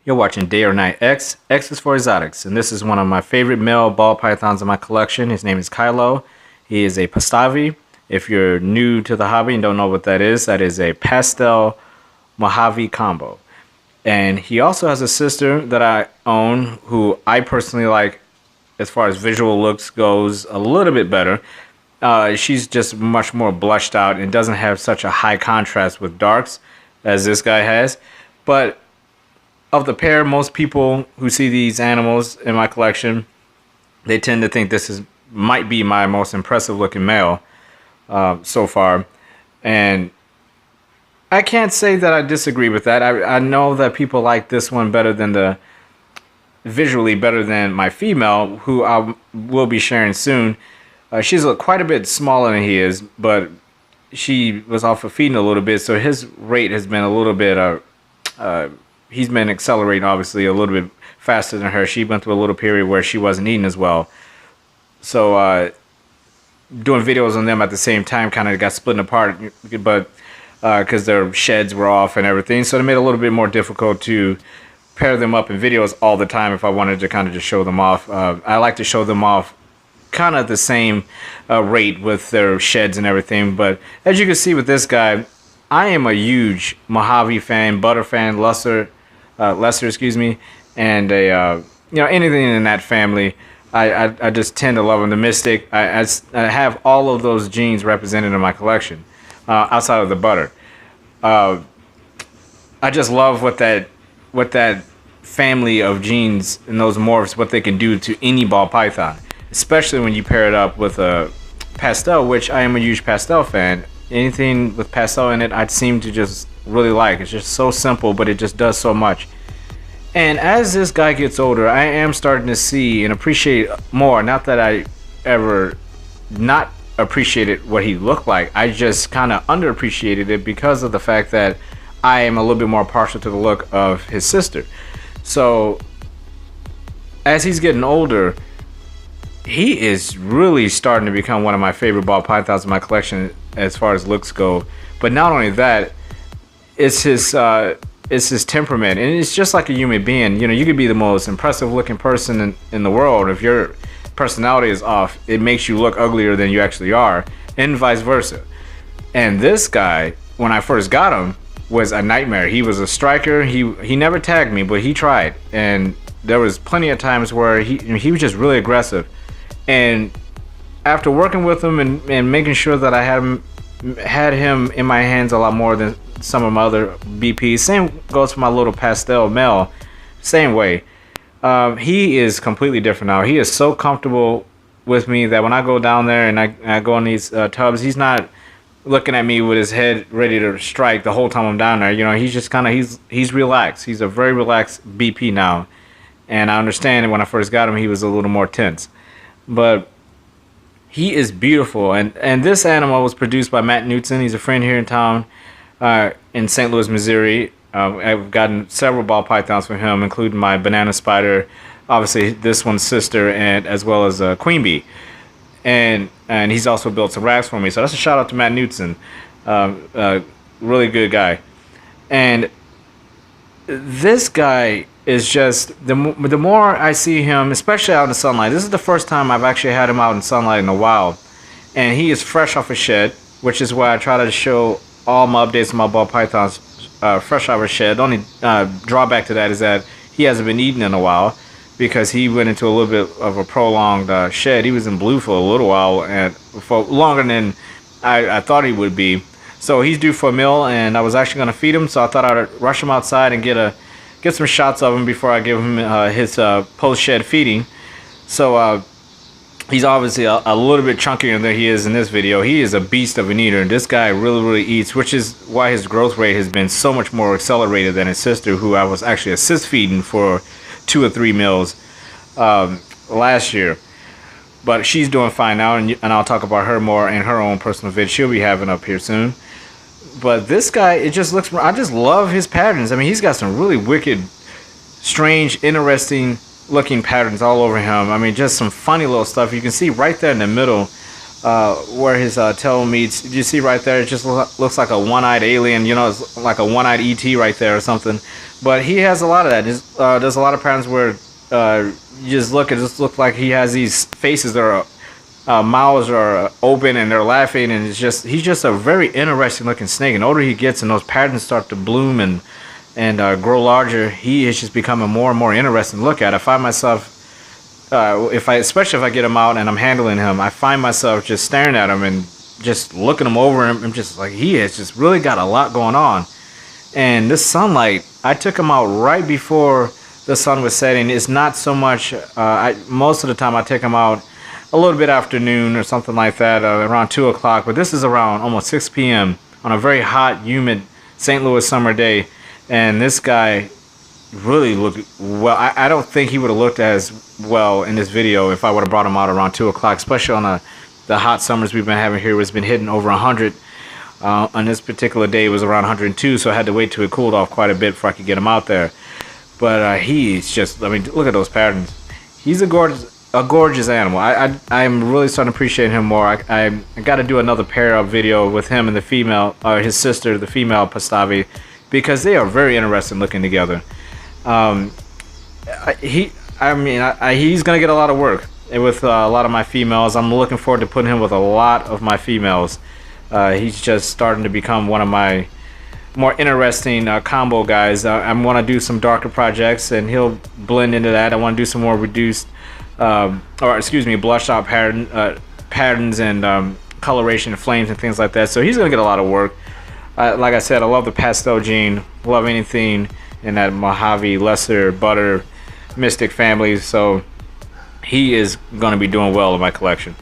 You're watching Day or Night X. X is for exotics, and this is one of my favorite male ball pythons in my collection. His name is Kylo. He is a Pastave. If you're new to the hobby and don't know what that is a Pastel Mojave combo. And he also has a sister that I own who I personally like as far as visual looks goes a little bit better. She's just much more blushed out and doesn't have such a high contrast with darks as this guy has. But of the pair, most people who see these animals in my collection, they tend to think might be my most impressive looking male so far. And I can't say that I disagree with that. I know that people like this one visually better than my female, who I will be sharing soon. She's quite a bit smaller than he is, but she was off of feeding a little bit, so his rate has been a little bit he's been accelerating obviously a little bit faster than her. She went through a little period where she wasn't eating as well. So doing videos on them at the same time kind of got split apart, but because their sheds were off and everything. So it made it a little bit more difficult to pair them up in videos all the time if I wanted to kind of just show them off. I like to show them off kind of the same rate with their sheds and everything. But as you can see with this guy, I am a huge Mojave fan, butter fan, lesser, excuse me, and anything in that family. I just tend to love them. The Mystic, I have all of those genes represented in my collection, outside of the butter. I just love what that family of genes and those morphs, what they can do to any ball python, especially when you pair it up with a pastel, which I am a huge pastel fan. Anything with pastel in it, I seem to just really like. It's just so simple, but it just does so much. And as this guy gets older, I am starting to see and appreciate more. Not that I ever not appreciated what he looked like. I just kind of underappreciated it because of the fact that I am a little bit more partial to the look of his sister. So as he's getting older, he is really starting to become one of my favorite ball pythons in my collection as far as looks go. But not only that, it's his temperament, and it's just like a human being. You know, you could be the most impressive looking person in the world. If your personality is off, it makes you look uglier than you actually are, and vice versa. And this guy, when I first got him, was a nightmare. He was a striker. He never tagged me, but he tried, and there was plenty of times where he was just really aggressive. And after working with him and making sure that I had him in my hands a lot more than some of my other BPs, same goes for my little pastel male, same way. He is completely different now. He is so comfortable with me that when I go down there and I go in these tubs, he's not looking at me with his head ready to strike the whole time I'm down there. You know, he's just kind of he's relaxed. He's a very relaxed BP now, and I understand that when I first got him, he was a little more tense. But he is beautiful, and this animal was produced by Matt Knutson. He's a friend here in town, in St. Louis, Missouri. I've gotten several ball pythons from him, including my banana spider, obviously this one's sister, and as well as queen bee. And he's also built some racks for me. So that's a shout out to Matt Knutson, really good guy. And this guy is just the more I see him, especially out in the sunlight. This is the first time I've actually had him out in sunlight in a while, and he is fresh off a shed, which is why I try to show all my updates on my ball pythons fresh out of a shed. The only drawback to that is that he hasn't been eating in a while because he went into a little bit of a prolonged shed. He was in blue for a little while, and for longer than I thought he would be. So he's due for a meal, and I was actually going to feed him, so I thought I'd rush him outside and get some shots of him before I give him his post-shed feeding. So he's obviously a little bit chunkier than he is in this video. He is a beast of an eater, and this guy really, really eats, which is why his growth rate has been so much more accelerated than his sister, who I was actually assist feeding for 2 or 3 meals last year. But she's doing fine now, and I'll talk about her more in her own personal vid she'll be having up here soon. But this guy, I just love his patterns. I mean, he's got some really wicked, strange, interesting looking patterns all over him. I mean, just some funny little stuff. You can see right there in the middle where his tail meets. You see right there, it just looks like a one-eyed alien. You know, it's like a one-eyed ET right there or something. But he has a lot of that. There's a lot of patterns where you just look, it just looks like he has these faces that are mouths are open and they're laughing, and he's just a very interesting looking snake. And the older he gets and those patterns start to bloom and grow larger, he is just becoming more and more interesting to look at. I find myself, especially if I get him out and I'm handling him, I find myself just staring at him and just looking him over, and I'm just like, he has just really got a lot going on. And this sunlight, I took him out right before the sun was setting. It's not so much, most of the time I take him out a little bit afternoon or something like that, around 2 o'clock, but this is around almost 6 p.m. on a very hot, humid St. Louis summer day, and this guy really looked well. I don't think he would have looked as well in this video if I would have brought him out around 2 o'clock, especially on the hot summers we've been having here. It's been hitting over 100. On this particular day, it was around 102, so I had to wait till it cooled off quite a bit before I could get him out there. But he's just, I mean, look at those patterns. He's a gorgeous animal. I'm really starting to appreciate him more. I got to do another pair up video with him and the female, his sister, the female Pastave, because they are very interesting looking together. He's gonna get a lot of work with a lot of my females. I'm looking forward to putting him with a lot of my females. He's just starting to become one of my more interesting combo guys. I want to do some darker projects and he'll blend into that. I want to do some more reduced blush out patterns and coloration of flames and things like that. So he's gonna get a lot of work. Like I said, I love the pastel gene. Love anything in that Mojave, Lesser, Butter, Mystic family. So he is gonna be doing well in my collection.